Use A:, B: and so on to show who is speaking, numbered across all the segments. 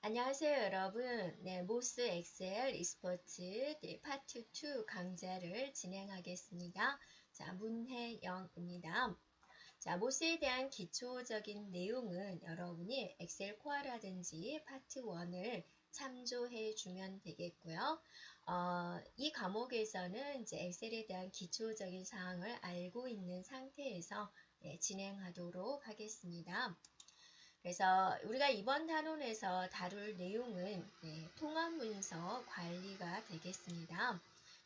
A: 안녕하세요, 여러분. 네, 모스 엑셀 e스포츠 파트 2 강좌를 진행하겠습니다. 자, 문혜영입니다. 자, 모스에 대한 기초적인 내용은 여러분이 엑셀 코어라든지 파트 1을 참조해 주면 되겠고요. 이 과목에서는 이제 엑셀에 대한 기초적인 사항을 알고 있는 상태에서 진행하도록 하겠습니다. 그래서 우리가 이번 단원에서 다룰 내용은 통합문서 관리가 되겠습니다.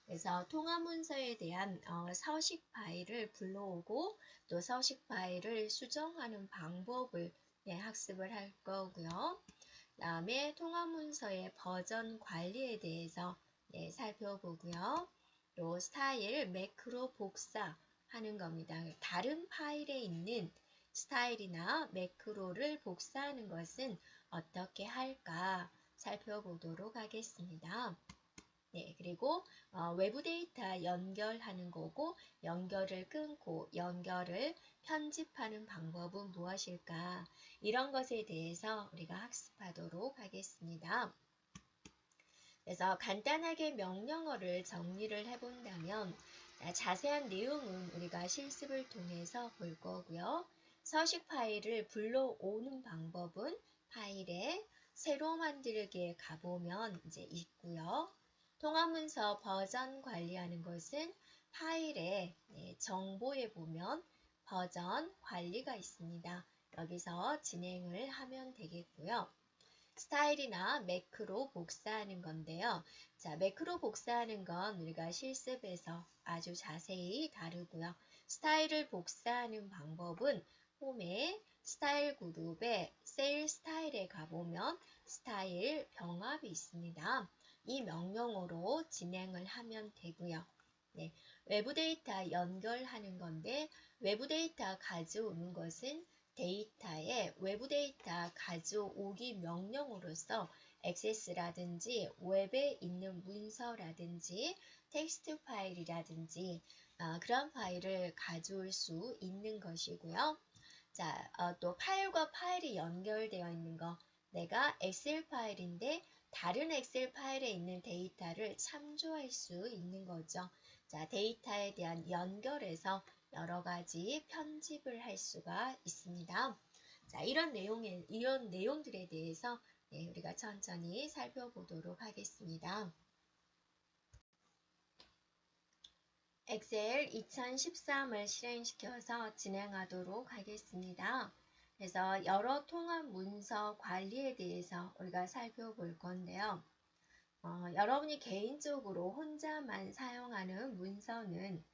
A: 그래서 통합문서에 대한 서식 파일을 불러오고 또 서식 파일을 수정하는 방법을 학습을 할 거고요. 그 다음에 통합문서의 버전 관리에 대해서 살펴보고요. 또 스타일, 매크로 복사하는 겁니다. 다른 파일에 있는 스타일이나 매크로를 복사하는 것은 어떻게 할까 살펴보도록 하겠습니다. 네, 그리고 외부 데이터 연결하는 거고 연결을 끊고 연결을 편집하는 방법은 무엇일까? 이런 것에 대해서 우리가 학습하도록 하겠습니다. 그래서 간단하게 명령어를 정리를 해본다면 자세한 내용은 우리가 실습을 통해서 볼 거고요. 서식 파일을 불러오는 방법은 파일에 새로 만들기에 가보면 이제 있고요. 통합문서 버전 관리하는 것은 파일에 정보에 보면 버전 관리가 있습니다. 여기서 진행을 하면 되겠고요. 스타일이나 매크로 복사하는 건데요. 자, 매크로 복사하는 건 우리가 실습에서 아주 자세히 다루고요. 스타일을 복사하는 방법은 홈에 스타일 그룹에 셀 스타일에 가보면 스타일 병합이 있습니다. 이 명령어로 진행을 하면 되고요. 네, 외부 데이터 연결하는 건데 외부 데이터 가져오는 것은 데이터에 외부 데이터 가져오기 명령으로서 액세스라든지 웹에 있는 문서라든지 텍스트 파일이라든지 그런 파일을 가져올 수 있는 것이고요. 자, 또 파일과 파일이 연결되어 있는 거 내가 엑셀 파일인데 다른 엑셀 파일에 있는 데이터를 참조할 수 있는 거죠. 자, 데이터에 대한 연결에서 여러 가지 편집을 할 수가 있습니다. 자, 이런 내용들에 대해서 우리가 천천히 살펴보도록 하겠습니다. 엑셀 2013을 실행시켜서 진행하도록 하겠습니다. 그래서 여러 통합 문서 관리에 대해서 우리가 살펴볼 건데요. 여러분이 개인적으로 혼자만 사용하는 문서는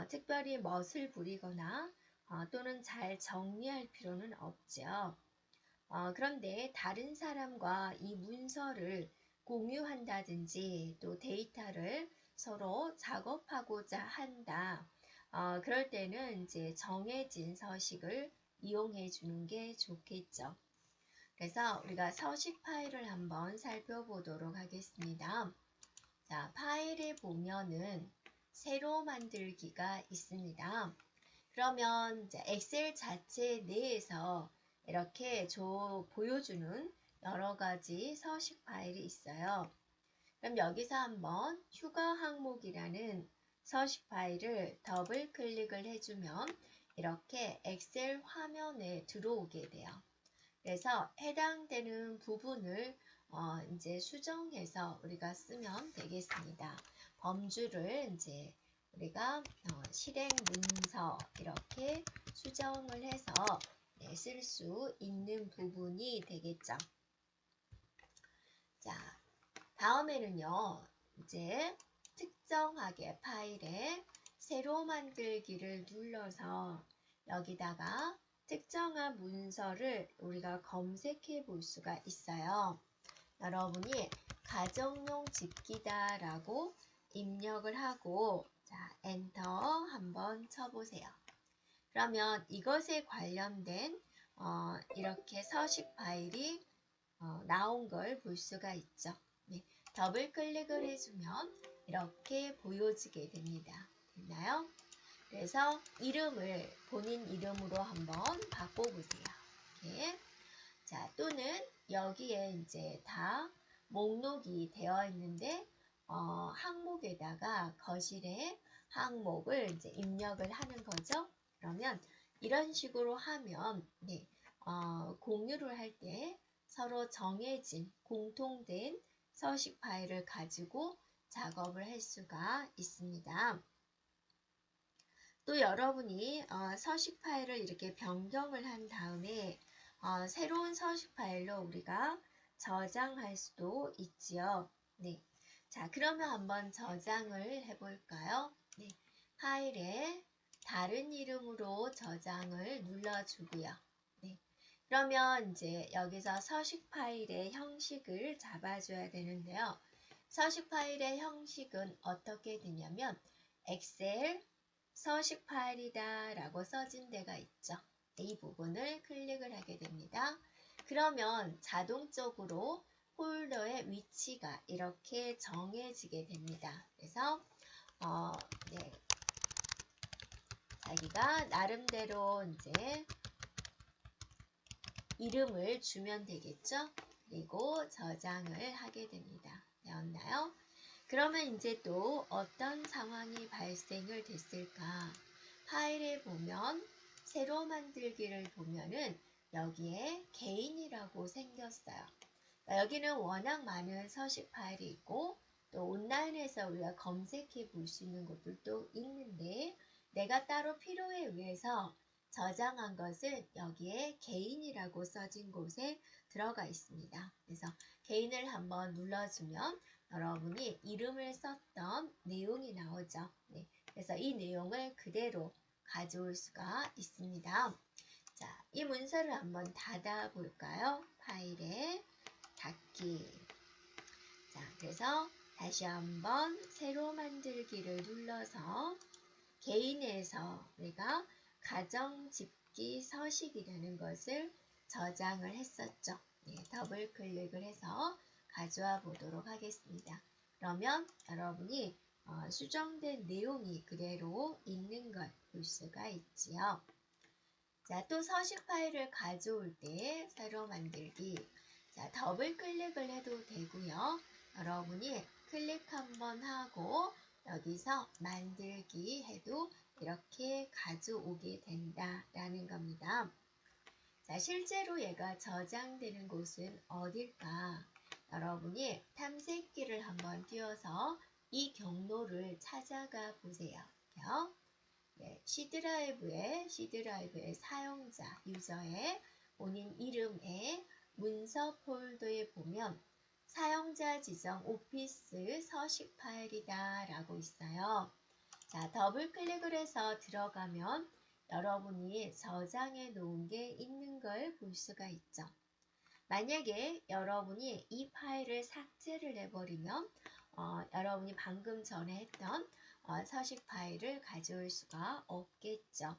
A: 특별히 멋을 부리거나 또는 잘 정리할 필요는 없죠. 그런데 다른 사람과 이 문서를 공유한다든지 또 데이터를 서로 작업하고자 한다. 그럴 때는 이제 정해진 서식을 이용해 주는 게 좋겠죠. 그래서 우리가 서식 파일을 한번 살펴보도록 하겠습니다. 자, 파일에 보면은 새로 만들기가 있습니다. 그러면 이제 엑셀 자체 내에서 이렇게 보여주는 여러 가지 서식 파일이 있어요. 그럼 여기서 한번 휴가 항목이라는 서식 파일을 더블 클릭을 해주면 이렇게 엑셀 화면에 들어오게 돼요. 그래서 해당되는 부분을 이제 수정해서 우리가 쓰면 되겠습니다. 범주를 이제 우리가 실행 문서 이렇게 수정을 해서 쓸 수 있는 부분이 되겠죠. 자, 다음에는요. 이제 특정하게 파일에 새로 만들기를 눌러서 여기다가 특정한 문서를 우리가 검색해 볼 수가 있어요. 여러분이 가정용 집기다 라고 입력을 하고 자, 엔터 한번 쳐보세요. 그러면 이것에 관련된 이렇게 서식 파일이 나온 걸 볼 수가 있죠. 네, 더블 클릭을 해주면 이렇게 보여지게 됩니다. 됐나요? 그래서 본인 이름으로 한번 바꿔보세요. 이렇게. 자, 또는 여기에 이제 다 목록이 되어 있는데 항목에다가 거실에 항목을 이제 입력을 하는 거죠. 그러면 이런 식으로 하면 공유를 할 때 서로 정해진 공통된 서식 파일을 가지고 작업을 할 수가 있습니다. 또 여러분이 서식 파일을 이렇게 변경을 한 다음에 새로운 서식 파일로 우리가 저장할 수도 있지요. 네. 자, 그러면 한번 저장을 해볼까요? 네. 파일에 다른 이름으로 저장을 눌러주고요. 네. 그러면 이제 여기서 서식 파일의 형식을 잡아줘야 되는데요. 서식 파일의 형식은 어떻게 되냐면 엑셀 서식 파일이다 라고 써진 데가 있죠. 이 부분을 클릭을 하게 됩니다. 그러면 자동적으로 폴더의 위치가 이렇게 정해지게 됩니다. 그래서 자기가 나름대로 이제 이름을 주면 되겠죠. 그리고 저장을 하게 됩니다. 되었나요? 그러면 이제 또 어떤 상황이 발생을 됐을까? 파일에 보면 새로 만들기를 보면은 여기에 개인이라고 생겼어요. 여기는 워낙 많은 서식 파일이 있고 또 온라인에서 우리가 검색해 볼 수 있는 것들도 있는데 내가 따로 필요에 의해서 저장한 것은 여기에 개인이라고 써진 곳에 들어가 있습니다. 그래서 개인을 한번 눌러주면 여러분이 이름을 썼던 내용이 나오죠. 네, 그래서 이 내용을 그대로 가져올 수가 있습니다. 자, 이 문서를 한번 닫아 볼까요? 파일에 닫기. 자, 그래서 다시 한번 새로 만들기를 눌러서 개인에서 우리가 가정 집기 서식이라는 것을 저장을 했었죠. 네, 더블 클릭을 해서 가져와 보도록 하겠습니다. 그러면 여러분이 수정된 내용이 그대로 있는 걸 볼 수가 있지요. 자, 또 서식 파일을 가져올 때 새로 만들기. 자, 더블 클릭을 해도 되고요. 여러분이 클릭 한번 하고 여기서 만들기 해도 이렇게 가져오게 된다라는 겁니다. 자, 실제로 얘가 저장되는 곳은 어딜까? 여러분이 탐색기를 한번 띄워서 이 경로를 찾아가 보세요. 네, C 드라이브의 사용자, 유저의 본인 이름의 문서 폴더에 보면 사용자 지정 오피스 서식 파일이다 라고 있어요. 자, 더블 클릭을 해서 들어가면 여러분이 저장해 놓은 게 있는 걸 볼 수가 있죠. 만약에 여러분이 이 파일을 삭제를 해버리면 여러분이 방금 전에 했던 서식 파일을 가져올 수가 없겠죠.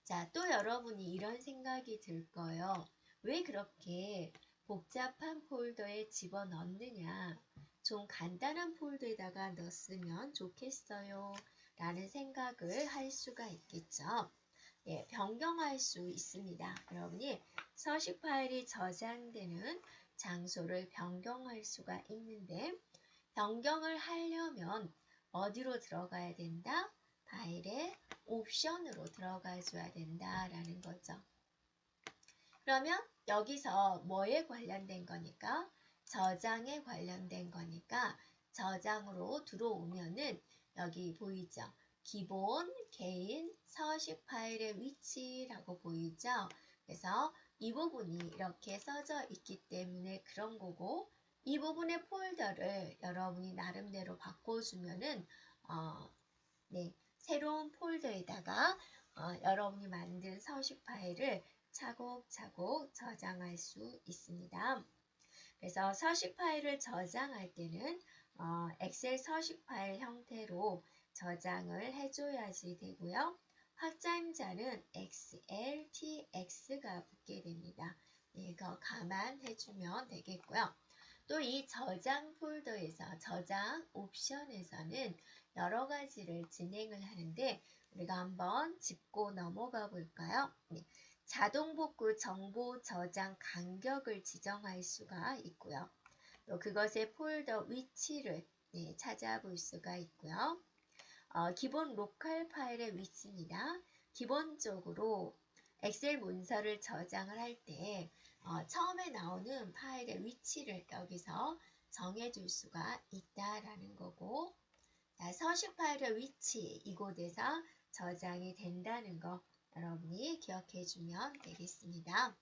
A: 자, 또 여러분이 이런 생각이 들 거예요. 왜 그렇게 복잡한 폴더에 집어넣느냐? 좀 간단한 폴더에다가 넣었으면 좋겠어요. 라는 생각을 할 수가 있겠죠. 예, 변경할 수 있습니다. 여러분이 서식 파일이 저장되는 장소를 변경할 수가 있는데 변경을 하려면 어디로 들어가야 된다? 파일의 옵션으로 들어가 줘야 된다라는 거죠. 그러면 여기서 뭐에 관련된 거니까? 저장에 관련된 거니까 저장으로 들어오면은 여기 보이죠? 기본, 개인, 서식 파일의 위치라고 보이죠? 그래서 이 부분이 이렇게 써져 있기 때문에 그런 거고 이 부분의 폴더를 여러분이 나름대로 바꿔주면은 새로운 폴더에다가 여러분이 만든 서식 파일을 차곡차곡 저장할 수 있습니다. 그래서 서식 파일을 저장할 때는 엑셀 서식 파일 형태로 저장을 해줘야지 되고요. 확장자는 XLTX가 붙게 됩니다. 이거 감안해주면 되겠고요. 또 이 저장 폴더에서 저장 옵션에서는 여러 가지를 진행을 하는데 우리가 한번 짚고 넘어가 볼까요? 자동 복구 정보 저장 간격을 지정할 수가 있고요. 또 그것의 폴더 위치를 찾아볼 수가 있고요. 기본 로컬 파일의 위치입니다. 기본적으로 엑셀 문서를 저장을 할 때 처음에 나오는 파일의 위치를 여기서 정해줄 수가 있다라는 거고, 서식 파일의 위치 이곳에서 저장이 된다는 거 여러분이 기억해 주면 되겠습니다.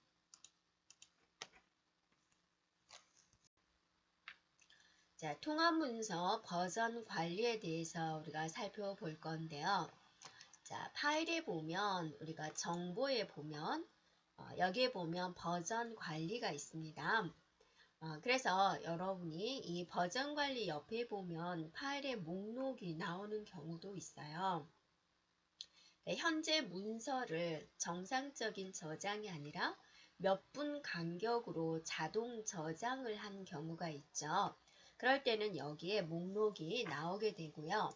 A: 자, 통합문서 버전 관리에 대해서 우리가 살펴볼 건데요. 자, 파일에 보면 우리가 정보에 보면 여기에 보면 버전 관리가 있습니다. 그래서 여러분이 이 버전 관리 옆에 보면 파일의 목록이 나오는 경우도 있어요. 현재 문서를 정상적인 저장이 아니라 몇 분 간격으로 자동 저장을 한 경우가 있죠. 그럴 때는 여기에 목록이 나오게 되고요.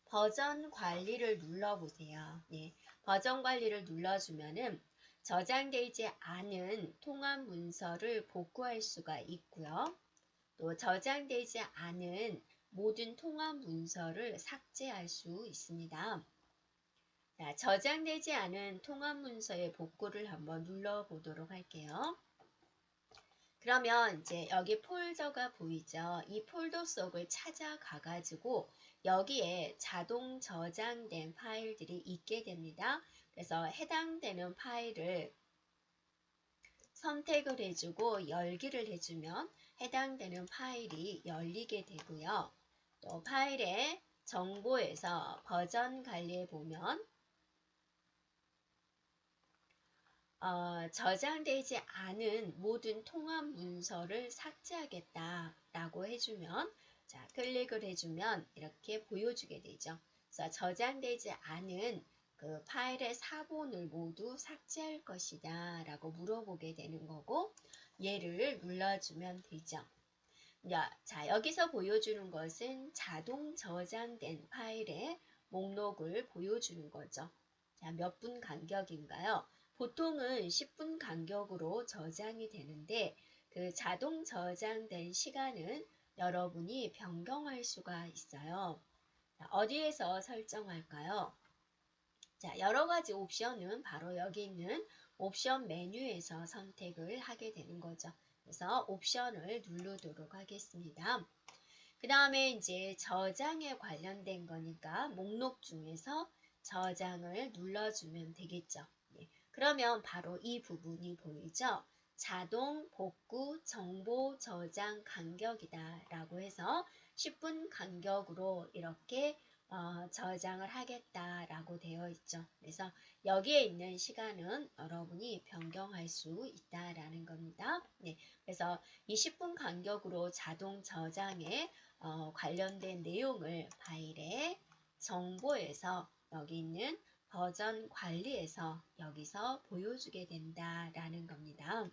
A: 버전 관리를 눌러보세요. 버전 관리를 눌러주면은 저장되지 않은 통합 문서를 복구할 수가 있고요. 또 저장되지 않은 모든 통합 문서를 삭제할 수 있습니다. 자, 저장되지 않은 통합 문서의 복구를 한번 눌러보도록 할게요. 그러면 이제 여기 폴더가 보이죠? 이 폴더 속을 찾아가가지고 여기에 자동 저장된 파일들이 있게 됩니다. 그래서 해당되는 파일을 선택을 해주고 열기를 해주면 해당되는 파일이 열리게 되고요. 또 파일의 정보에서 버전 관리에 보면 저장되지 않은 모든 통합 문서를 삭제하겠다라고 해주면, 자, 클릭을 해주면 이렇게 보여주게 되죠. 그래서 저장되지 않은 그 파일의 사본을 모두 삭제할 것이다 라고 물어보게 되는 거고, 얘를 눌러주면 되죠. 자, 여기서 보여주는 것은 자동 저장된 파일의 목록을 보여주는 거죠. 자, 몇 분 간격인가요? 보통은 10분 간격으로 저장이 되는데 그 자동 저장된 시간은 여러분이 변경할 수가 있어요. 자, 어디에서 설정할까요? 자, 여러 가지 옵션은 바로 여기 있는 옵션 메뉴에서 선택을 하게 되는 거죠. 그래서 옵션을 누르도록 하겠습니다. 그 다음에 이제 저장에 관련된 거니까 목록 중에서 저장을 눌러주면 되겠죠. 그러면 바로 이 부분이 보이죠? 자동 복구 정보 저장 간격이다 라고 해서 10분 간격으로 이렇게 저장을 하겠다라고 되어 있죠. 그래서 여기에 있는 시간은 여러분이 변경할 수 있다라는 겁니다. 그래서 이 10분 간격으로 자동 저장에 관련된 내용을 파일의 정보에서 여기 있는 버전 관리에서 여기서 보여주게 된다라는 겁니다.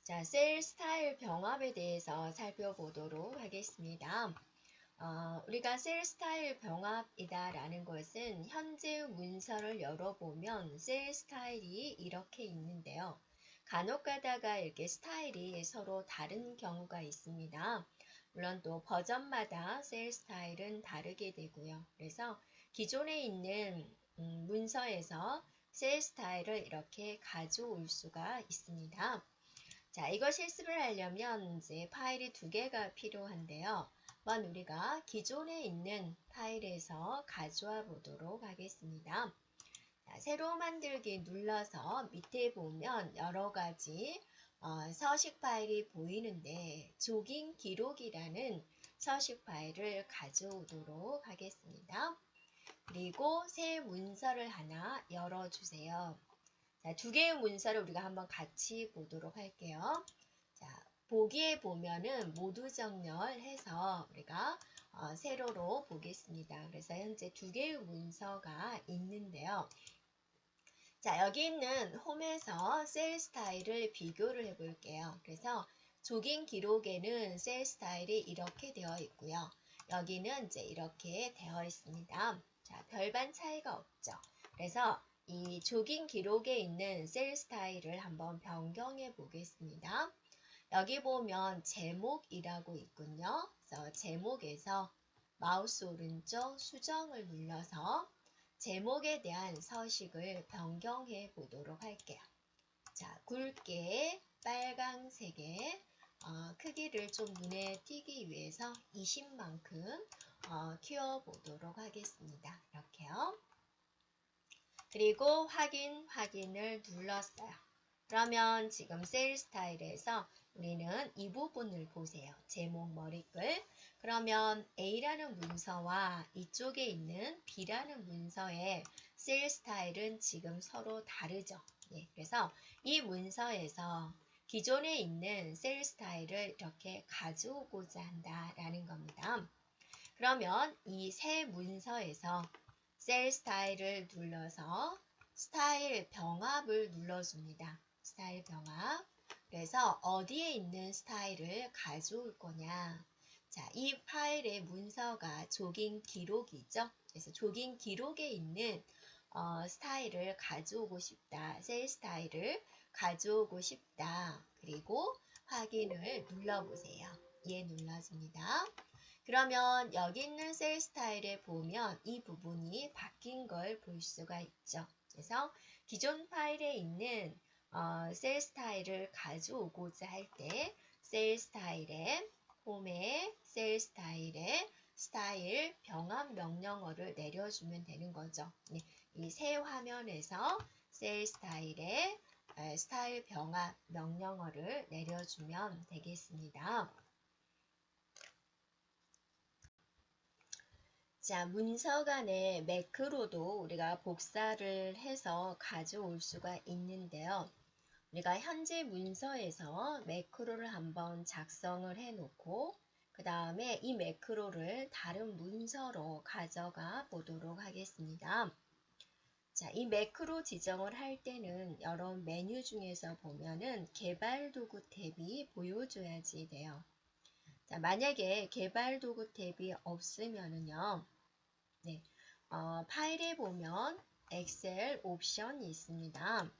A: 자, 셀 스타일 병합에 대해서 살펴보도록 하겠습니다. 우리가 셀 스타일 병합이다라는 것은 현재 문서를 열어보면 셀 스타일이 이렇게 있는데요. 간혹 가다가 이렇게 스타일이 서로 다른 경우가 있습니다. 물론 또 버전마다 셀 스타일은 다르게 되고요. 그래서 기존에 있는 문서에서 셀 스타일을 이렇게 가져올 수가 있습니다. 자, 이거 실습을 하려면 이제 파일이 두 개가 필요한데요. 한번 우리가 기존에 있는 파일에서 가져와 보도록 하겠습니다. 자, 새로 만들기 눌러서 밑에 보면 여러 가지 서식 파일이 보이는데 조깅 기록이라는 서식 파일을 가져오도록 하겠습니다. 그리고 새 문서를 하나 열어주세요. 자, 두 개의 문서를 우리가 한번 같이 보도록 할게요. 자, 보기에 보면은 모두 정렬해서 우리가 세로로 보겠습니다. 그래서 현재 두 개의 문서가 있는데요. 자, 여기 있는 홈에서 셀 스타일을 비교를 해 볼게요. 그래서 조깅 기록에는 셀 스타일이 이렇게 되어 있고요. 여기는 이제 이렇게 되어 있습니다. 자, 별반 차이가 없죠. 그래서 이 조깅 기록에 있는 셀 스타일을 한번 변경해 보겠습니다. 여기 보면 제목이라고 있군요. 그래서 제목에서 마우스 오른쪽 수정을 눌러서 제목에 대한 서식을 변경해 보도록 할게요. 자, 굵게 빨강색의 크기를 좀 눈에 띄기 위해서 20만큼 키워보도록 하겠습니다. 이렇게요. 그리고 확인을 눌렀어요. 그러면 지금 셀 스타일에서 우리는 이 부분을 보세요. 제목 머리글. 그러면 A라는 문서와 이쪽에 있는 B라는 문서의 셀 스타일은 지금 서로 다르죠. 예, 그래서 이 문서에서 기존에 있는 셀 스타일을 이렇게 가져오고자 한다라는 겁니다. 그러면 이 새 문서에서 셀 스타일을 눌러서 스타일 병합을 눌러줍니다. 스타일 병합. 그래서 어디에 있는 스타일을 가져올 거냐. 자, 이 파일의 문서가 조깅 기록이죠. 그래서 조깅 기록에 있는 스타일을 가져오고 싶다. 셀 스타일을 가져오고 싶다. 그리고 확인을 눌러보세요. 예, 눌러줍니다. 그러면 여기 있는 셀 스타일에 보면 이 부분이 바뀐 걸 볼 수가 있죠. 그래서 기존 파일에 있는 셀 스타일을 가져오고자 할 때 셀 스타일에 홈에 셀 스타일에 스타일 병합 명령어를 내려주면 되는 거죠. 네, 이 새 화면에서 셀 스타일에 스타일 병합 명령어를 내려주면 되겠습니다. 자, 문서 간의 매크로도 우리가 복사를 해서 가져올 수가 있는데요. 우리가 현재 문서에서 매크로를 한번 작성을 해 놓고 그 다음에 이 매크로를 다른 문서로 가져가 보도록 하겠습니다. 자, 이 매크로 지정을 할 때는 여러 메뉴 중에서 보면은 개발 도구 탭이 보여줘야지 돼요. 자, 만약에 개발 도구 탭이 없으면은요. 네, 파일에 보면 엑셀 옵션이 있습니다.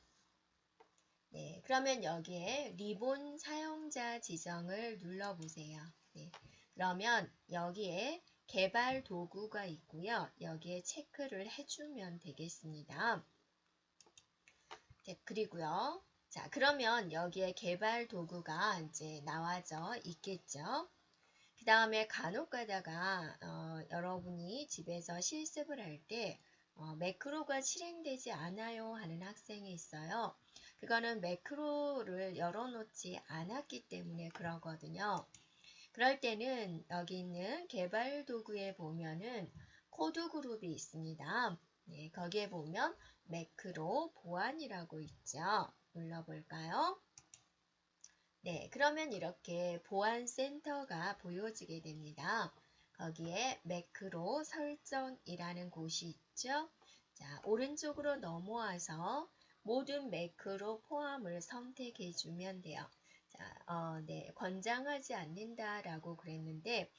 A: 네, 그러면 여기에 리본 사용자 지정을 눌러보세요. 네, 그러면 여기에 개발 도구가 있고요. 여기에 체크를 해주면 되겠습니다. 네, 그리고요. 자, 그러면 여기에 개발 도구가 이제 나와져 있겠죠. 그 다음에 간혹 가다가 여러분이 집에서 실습을 할 때 매크로가 실행되지 않아요 하는 학생이 있어요. 그거는 매크로를 열어놓지 않았기 때문에 그러거든요. 그럴 때는 여기 있는 개발 도구에 보면은 코드 그룹이 있습니다. 네, 거기에 보면 매크로 보안이라고 있죠. 눌러볼까요? 네, 그러면 이렇게 보안센터가 보여지게 됩니다. 거기에 매크로 설정이라는 곳이 있죠. 자, 오른쪽으로 넘어와서 모든 매크로 포함을 선택해 주면 돼요. 자, 네, 권장하지 않는다라고 그랬는데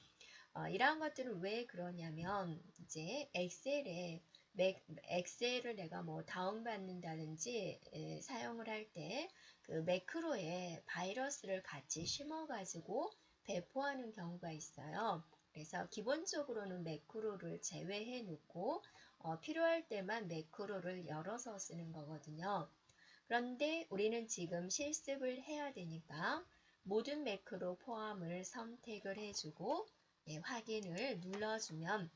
A: 이러한 것들은 왜 그러냐면 이제 엑셀을 내가 뭐 다운받는다든지 사용을 할 때 그 매크로에 바이러스를 같이 심어가지고 배포하는 경우가 있어요. 그래서 기본적으로는 매크로를 제외해 놓고 필요할 때만 매크로를 열어서 쓰는 거거든요. 그런데 우리는 지금 실습을 해야 되니까 모든 매크로 포함을 선택을 해주고 네, 확인을 눌러주면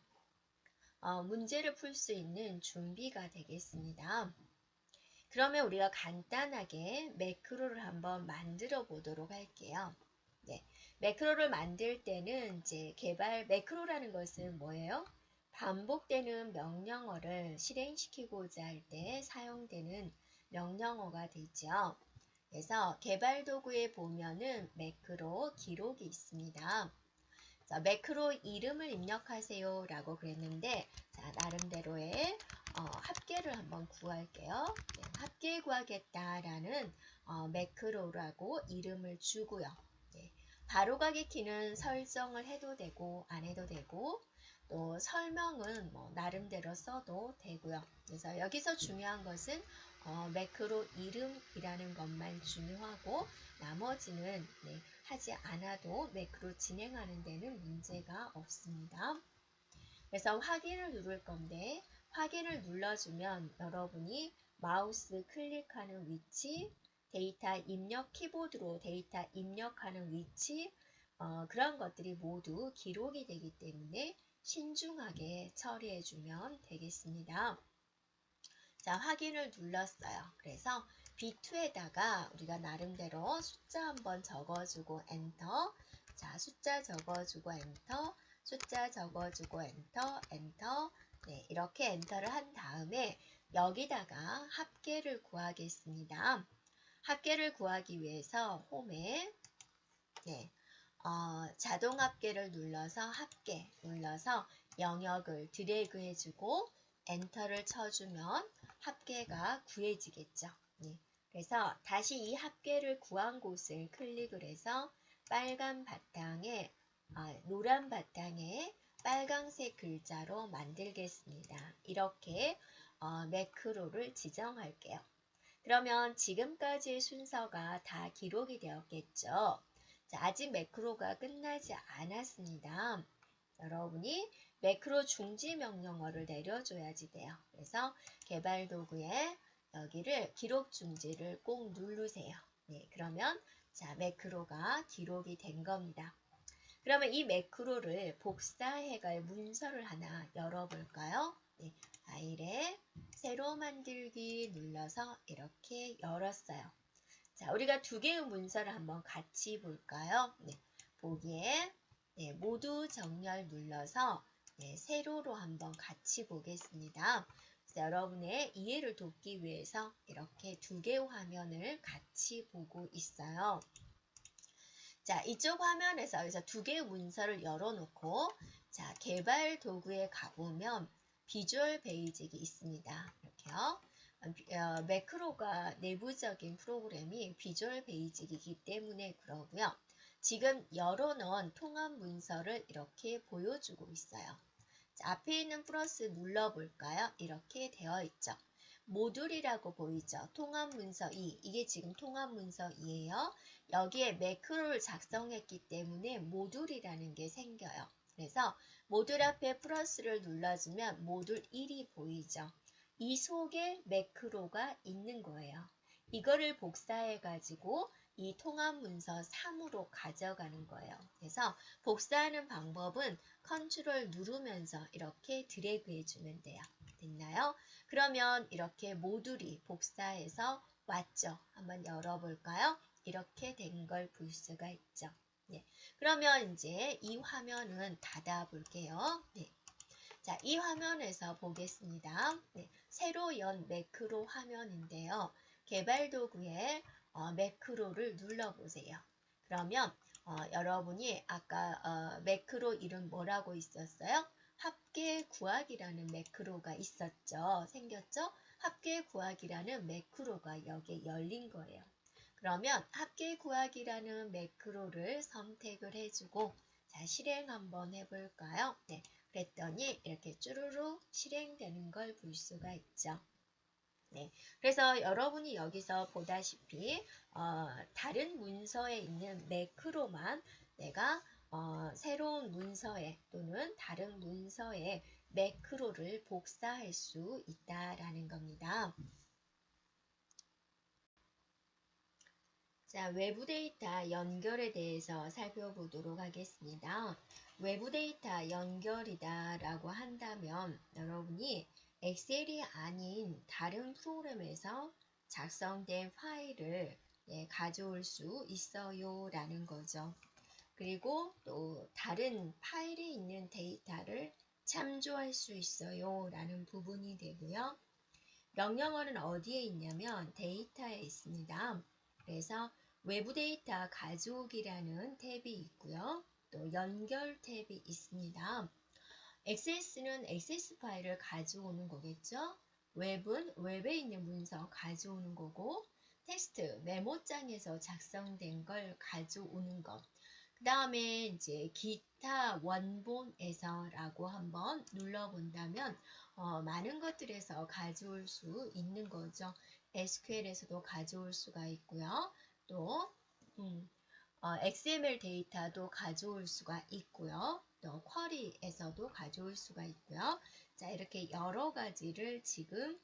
A: 문제를 풀 수 있는 준비가 되겠습니다. 그러면 우리가 간단하게 매크로를 한번 만들어 보도록 할게요. 네, 매크로를 만들 때는 이제 매크로라는 것은 뭐예요? 반복되는 명령어를 실행시키고자 할 때 사용되는 명령어가 되죠. 그래서 개발 도구에 보면은 매크로 기록이 있습니다. 자, 매크로 이름을 입력하세요 라고 그랬는데 자, 나름대로의 합계를 한번 구할게요. 네, 합계 구하겠다라는 매크로라고 이름을 주고요. 네, 바로가기 키는 설정을 해도 되고 안 해도 되고 또 설명은 뭐 나름대로 써도 되고요. 그래서 여기서 중요한 것은 매크로 이름이라는 것만 중요하고 나머지는 하지 않아도 매크로 진행하는 데는 문제가 없습니다. 그래서 확인을 누를 건데 확인을 눌러주면 여러분이 마우스 클릭하는 위치, 데이터 입력 키보드로 데이터 입력하는 위치 그런 것들이 모두 기록이 되기 때문에 신중하게 처리해주면 되겠습니다. 자, 확인을 눌렀어요. 그래서 B2에다가 우리가 나름대로 숫자 한번 적어주고 엔터. 자, 숫자 적어주고 엔터. 숫자 적어주고 엔터. 엔터. 네, 이렇게 엔터를 한 다음에 여기다가 합계를 구하겠습니다. 합계를 구하기 위해서 홈에 자동 합계를 눌러서 합계 눌러서 영역을 드래그 해주고 엔터를 쳐주면 합계가 구해지겠죠. 그래서 다시 이 합계를 구한 곳을 클릭을 해서 빨간 바탕에 노란 바탕에 빨강색 글자로 만들겠습니다. 이렇게 매크로를 지정할게요. 그러면 지금까지의 순서가 다 기록이 되었겠죠. 자, 아직 매크로가 끝나지 않았습니다. 여러분이 매크로 중지 명령어를 내려줘야지 돼요. 그래서 개발 도구에 여기를 기록 중지를 꼭 누르세요. 네, 그러면 자, 매크로가 기록이 된 겁니다. 그러면 이 매크로를 복사해갈 문서를 하나 열어볼까요? 네, 파일에 새로 만들기 눌러서 이렇게 열었어요. 자, 우리가 두 개의 문서를 한번 같이 볼까요? 네, 보기에 모두 정렬 눌러서 세로로 한번 같이 보겠습니다. 그래서 여러분의 이해를 돕기 위해서 이렇게 두 개의 화면을 같이 보고 있어요. 자, 이쪽 화면에서 여기서 두 개의 문서를 열어놓고 자, 개발 도구에 가보면 비주얼 베이직이 있습니다. 이렇게요. 매크로가 내부적인 프로그램이 비주얼 베이직이기 때문에 그러고요. 지금 열어놓은 통합 문서를 이렇게 보여주고 있어요. 자, 앞에 있는 플러스 눌러볼까요? 이렇게 되어 있죠. 모듈이라고 보이죠? 통합 문서 2. 이게 지금 통합 문서 2예요. 여기에 매크로를 작성했기 때문에 모듈이라는 게 생겨요. 그래서 모듈 앞에 플러스를 눌러주면 모듈 1이 보이죠. 이 속에 매크로가 있는 거예요. 이거를 복사해 가지고 이 통합 문서 3으로 가져가는 거예요. 그래서 복사하는 방법은 컨트롤 누르면서 이렇게 드래그 해주면 돼요. 됐나요? 그러면 이렇게 모듈이 복사해서 왔죠. 한번 열어볼까요? 이렇게 된 걸 볼 수가 있죠. 네. 그러면 이제 이 화면은 닫아 볼게요. 네. 자, 이 화면에서 보겠습니다. 네. 새로 연 매크로 화면인데요. 개발 도구에 매크로를 눌러보세요. 그러면 여러분이 아까 매크로 이름 뭐라고 있었어요? 합계 구하기라는 매크로가 있었죠. 생겼죠? 합계 구하기라는 매크로가 여기에 열린 거예요. 그러면 합계 구하기라는 매크로를 선택을 해주고 자, 실행 한번 해볼까요? 네, 그랬더니 이렇게 쭈루루 실행되는 걸 볼 수가 있죠. 네, 그래서 여러분이 여기서 보다시피 다른 문서에 있는 매크로만 내가 새로운 문서에 또는 다른 문서에 매크로를 복사할 수 있다라는 겁니다. 자, 외부 데이터 연결에 대해서 살펴보도록 하겠습니다. 외부 데이터 연결이다 라고 한다면 여러분이 엑셀이 아닌 다른 프로그램에서 작성된 파일을 가져올 수 있어요 라는 거죠. 그리고 또 다른 파일에 있는 데이터를 참조할 수 있어요 라는 부분이 되고요. 명령어는 어디에 있냐면 데이터에 있습니다. 그래서 외부 데이터 가져오기라는 탭이 있고요. 또 연결 탭이 있습니다. 액세스는 액세스 파일을 가져오는 거겠죠. 웹은 웹에 있는 문서 가져오는 거고 텍스트 메모장에서 작성된 걸 가져오는 것. 그 다음에 이제 기타 원본에서라고 한번 눌러본다면 많은 것들에서 가져올 수 있는 거죠. SQL에서도 가져올 수가 있고요. 또 XML 데이터도 가져올 수가 있고요. 또 쿼리에서도 가져올 수가 있고요. 자, 이렇게 여러 가지를 지금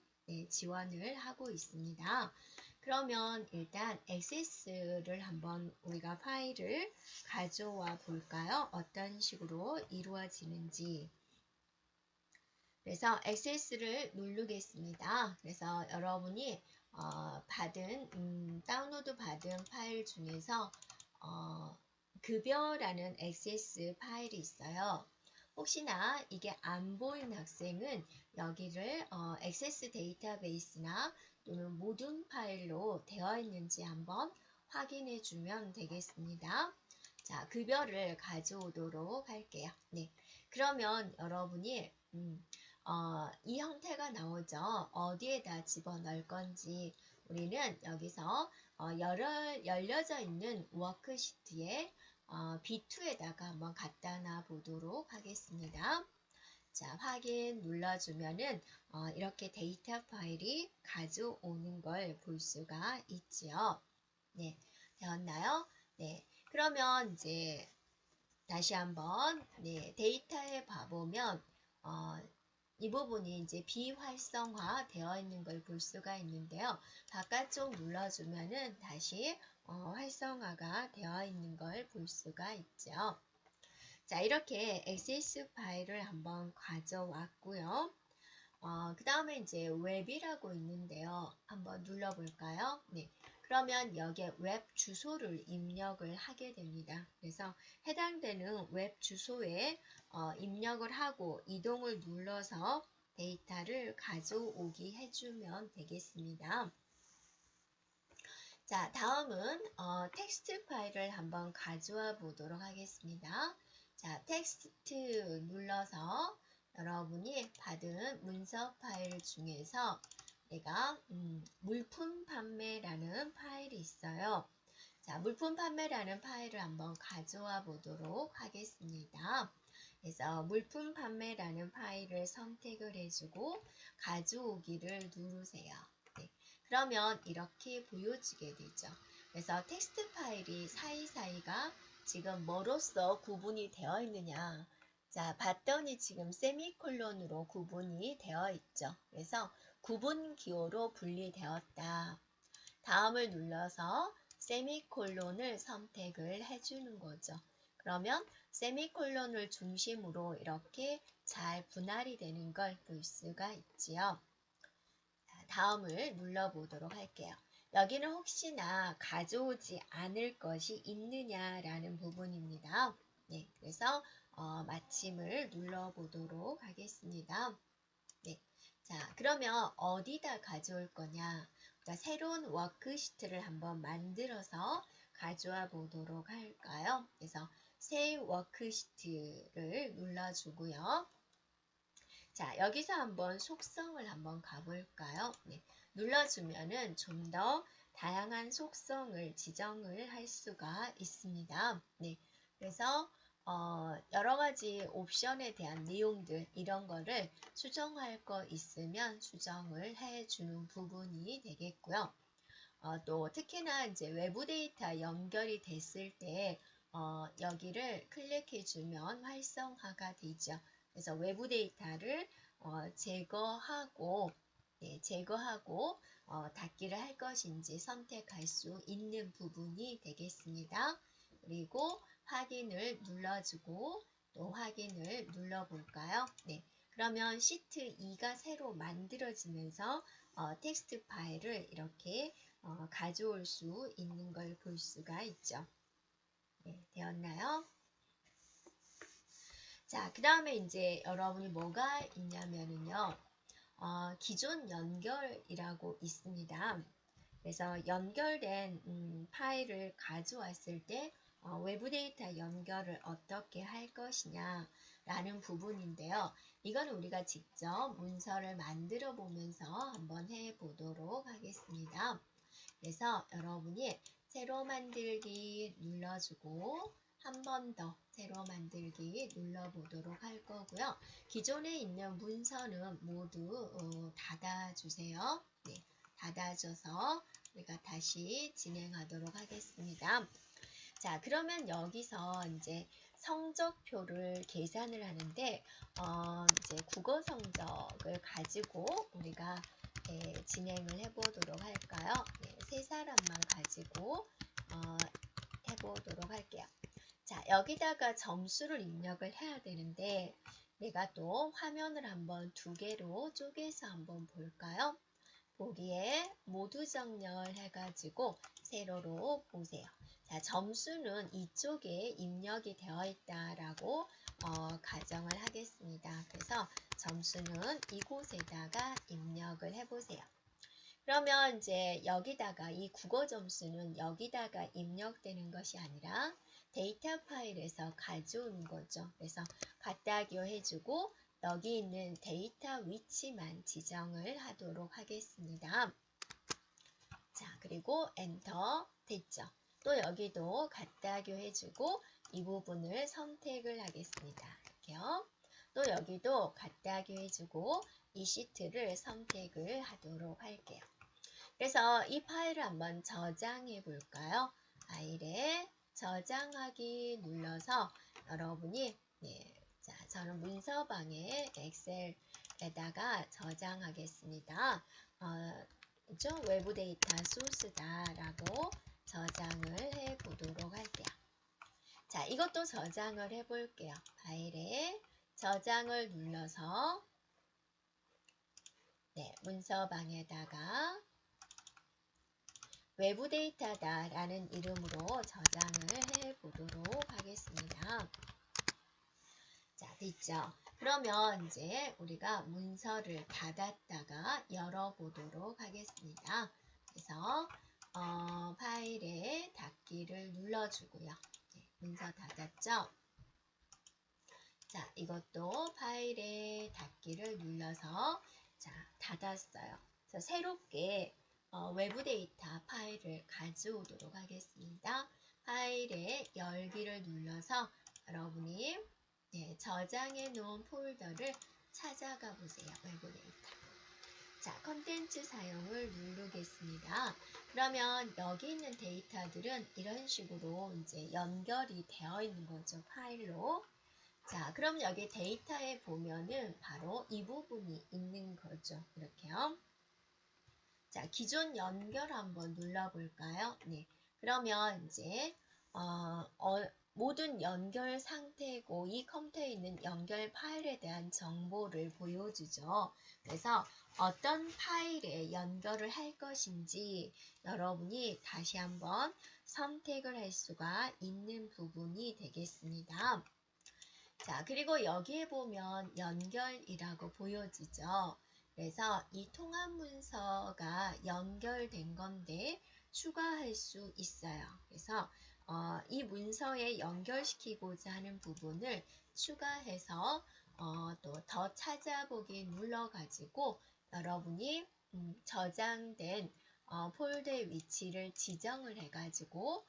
A: 지원을 하고 있습니다. 그러면 일단 액세스를 한번 우리가 파일을 가져와 볼까요? 어떤 식으로 이루어지는지. 그래서 액세스를 누르겠습니다. 그래서 여러분이 다운로드 받은 파일 중에서 급여라는 액세스 파일이 있어요. 혹시나 이게 안 보이는 학생은 여기를 액세스 데이터베이스나 또는 모든 파일로 되어 있는지 한번 확인해 주면 되겠습니다. 자, 급여를 가져오도록 할게요. 네. 그러면 여러분이 이 형태가 나오죠. 어디에다 집어넣을 건지 우리는 여기서 열려져 있는 워크시트에 B2에다가 한번 갖다 놔 보도록 하겠습니다. 자, 확인 눌러주면은 이렇게 데이터 파일이 가져오는 걸 볼 수가 있지요. 네, 되었나요? 네, 그러면 이제 다시 한번 데이터에 봐보면 이 부분이 이제 비활성화 되어 있는 걸 볼 수가 있는데요. 바깥쪽 눌러주면은 다시 활성화가 되어 있는 걸 볼 수가 있죠. 자, 이렇게 XS 파일을 한번 가져왔고요. 그 다음에 이제 웹이라고 있는데요. 한번 눌러볼까요? 네. 그러면 여기에 웹 주소를 입력을 하게 됩니다. 그래서 해당되는 웹 주소에 입력을 하고 이동을 눌러서 데이터를 가져오게 해주면 되겠습니다. 자, 다음은 텍스트 파일을 한번 가져와 보도록 하겠습니다. 자, 텍스트 눌러서 여러분이 받은 문서 파일 중에서 내가 물품 판매라는 파일이 있어요. 자, 물품 판매라는 파일을 한번 가져와 보도록 하겠습니다. 그래서 물품 판매라는 파일을 선택을 해주고 가져오기를 누르세요. 네. 그러면 이렇게 보여지게 되죠. 그래서 텍스트 파일이 사이사이가 지금 뭐로써 구분이 되어 있느냐. 자, 봤더니 지금 세미콜론으로 구분이 되어 있죠. 그래서 구분 기호로 분리되었다. 다음을 눌러서 세미콜론을 선택을 해주는 거죠. 그러면 세미콜론을 중심으로 이렇게 잘 분할이 되는 걸 볼 수가 있지요. 다음을 눌러보도록 할게요. 여기는 혹시나 가져오지 않을 것이 있느냐라는 부분입니다. 네, 그래서 마침을 눌러보도록 하겠습니다. 네, 자, 그러면 어디다 가져올 거냐? 자, 새로운 워크시트를 한번 만들어서 가져와 보도록 할까요? 그래서 새 워크시트를 눌러주고요. 자, 여기서 한번 속성을 한번 가볼까요? 네, 눌러주면은 좀 더 다양한 속성을 지정을 할 수가 있습니다. 네, 그래서 여러 가지 옵션에 대한 내용들 이런 거를 수정할 거 있으면 수정을 해주는 부분이 되겠고요. 또 특히나 이제 외부 데이터 연결이 됐을 때 여기를 클릭해주면 활성화가 되죠. 그래서 외부 데이터를 제거하고 닫기를 할 것인지 선택할 수 있는 부분이 되겠습니다. 그리고 확인을 눌러주고 또 확인을 눌러볼까요? 네. 그러면 시트 2가 새로 만들어지면서 텍스트 파일을 이렇게 가져올 수 있는 걸 볼 수가 있죠. 네, 되었나요? 자, 그 다음에 이제 여러분이 뭐가 있냐면은요, 기존 연결이라고 있습니다. 그래서 연결된 파일을 가져왔을 때 외부 데이터 연결을 어떻게 할 것이냐 라는 부분인데요. 이건 우리가 직접 문서를 만들어 보면서 한번 해 보도록 하겠습니다. 그래서 여러분이 새로 만들기 눌러주고 한 번 더 새로 만들기 눌러보도록 할 거고요. 기존에 있는 문서는 모두 닫아주세요. 네, 닫아줘서 우리가 다시 진행하도록 하겠습니다. 자, 그러면 여기서 이제 성적표를 계산을 하는데 이제 국어 성적을 가지고 우리가 진행을 해보도록 할까요? 네, 세 사람만 가지고 해보도록 할게요. 자, 여기다가 점수를 입력을 해야 되는데 내가 또 화면을 한번 두 개로 쪼개서 한번 볼까요? 보기에 모두 정렬해가지고 세로로 보세요. 자, 점수는 이쪽에 입력이 되어 있다라고 가정을 하겠습니다. 그래서 점수는 이곳에다가 입력을 해보세요. 그러면 이제 여기다가 이 국어 점수는 여기다가 입력되는 것이 아니라 데이터 파일에서 가져온 거죠. 그래서 갖다기호 해주고 여기 있는 데이터 위치만 지정을 하도록 하겠습니다. 자, 그리고 엔터 됐죠. 또 여기도 갖다기호 해주고 이 부분을 선택을 하겠습니다. 이렇게요. 또 여기도 갖다기호 해주고 이 시트를 선택을 하도록 할게요. 그래서 이 파일을 한번 저장해 볼까요? 파일에 저장하기 눌러서 여러분이 자, 저는 문서방에 엑셀에다가 저장하겠습니다. 외부 데이터 소스다라고 저장을 해 보도록 할게요. 자, 이것도 저장을 해 볼게요. 파일에 저장을 눌러서 문서방에다가 외부 데이터다 라는 이름으로 저장을 해 보도록 하겠습니다. 자, 됐죠? 그러면 이제 우리가 문서를 닫았다가 열어보도록 하겠습니다. 그래서 파일에 닫기를 눌러주고요. 문서 닫았죠? 자, 이것도 파일에 닫기를 눌러서 자, 닫았어요. 그래서 새롭게 외부 데이터 파일을 가져오도록 하겠습니다. 파일에 열기를 눌러서 여러분이 저장해 놓은 폴더를 찾아가 보세요. 외부 데이터. 자, 컨텐츠 사용을 누르겠습니다. 그러면 여기 있는 데이터들은 이런 식으로 이제 연결이 되어 있는 거죠. 파일로. 자, 그럼 여기 데이터에 보면은 바로 이 부분이 있는 거죠. 이렇게요. 자, 기존 연결 한번 눌러볼까요? 네. 그러면 이제 모든 연결 상태고 이 컴퓨터에 있는 연결 파일에 대한 정보를 보여주죠. 그래서 어떤 파일에 연결을 할 것인지 여러분이 다시 한번 선택을 할 수가 있는 부분이 되겠습니다. 자, 그리고 여기에 보면 연결이라고 보여지죠. 그래서 이 통합 문서가 연결된 건데 추가할 수 있어요. 그래서 이 문서에 연결시키고자 하는 부분을 추가해서 또 더 찾아보기 눌러가지고 여러분이 저장된 폴더의 위치를 지정을 해가지고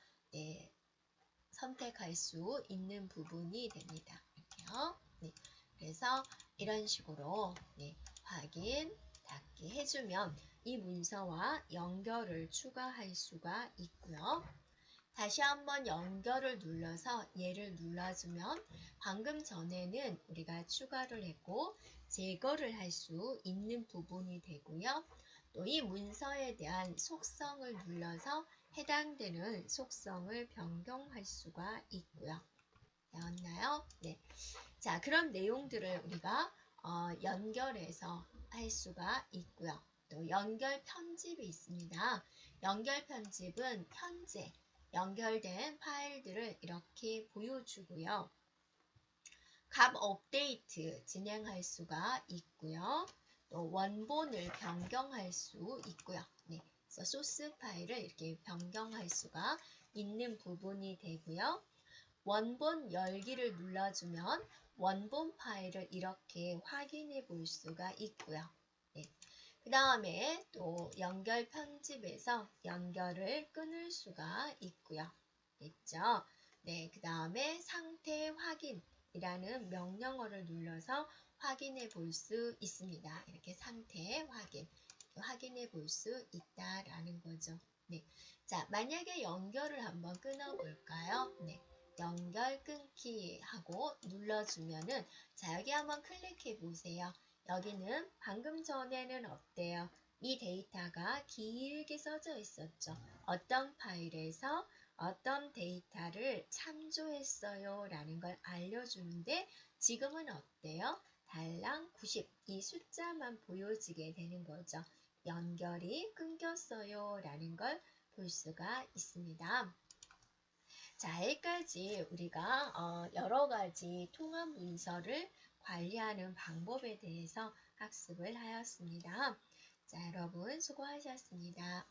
A: 선택할 수 있는 부분이 됩니다. 이렇게요. 그래서 이런 식으로 확인, 닫기 해주면 이 문서와 연결을 추가할 수가 있고요. 다시 한번 연결을 눌러서 얘를 눌러주면 방금 전에는 우리가 추가를 했고 제거를 할 수 있는 부분이 되고요. 또 이 문서에 대한 속성을 눌러서 해당되는 속성을 변경할 수가 있고요. 되었나요? 네. 자, 그런 내용들을 우리가 연결해서 할 수가 있고요. 또 연결 편집이 있습니다. 연결 편집은 현재 연결된 파일들을 이렇게 보여주고요. 값 업데이트 진행할 수가 있고요. 또 원본을 변경할 수 있고요. 그래서 소스 파일을 이렇게 변경할 수가 있는 부분이 되고요. 원본 열기를 눌러주면 원본 파일을 이렇게 확인해 볼 수가 있고요. 그 다음에 또 연결 편집에서 연결을 끊을 수가 있고요. 됐죠? 네, 그 다음에 상태 확인이라는 명령어를 눌러서 확인해 볼 수 있습니다. 이렇게 상태 확인해 볼 수 있다라는 거죠. 네. 자, 만약에 연결을 한번 끊어 볼까요? 네. 연결 끊기 하고 눌러주면은, 자, 여기 한번 클릭해 보세요. 여기는 방금 전에는 어때요? 이 데이터가 길게 써져 있었죠. 어떤 파일에서 어떤 데이터를 참조했어요 라는 걸 알려주는데, 지금은 어때요? 달랑 90, 이 숫자만 보여지게 되는 거죠. 연결이 끊겼어요 라는 걸 볼 수가 있습니다. 자, 여기까지 우리가 여러 가지 통합 문서를 관리하는 방법에 대해서 학습을 하였습니다. 자, 여러분 수고하셨습니다.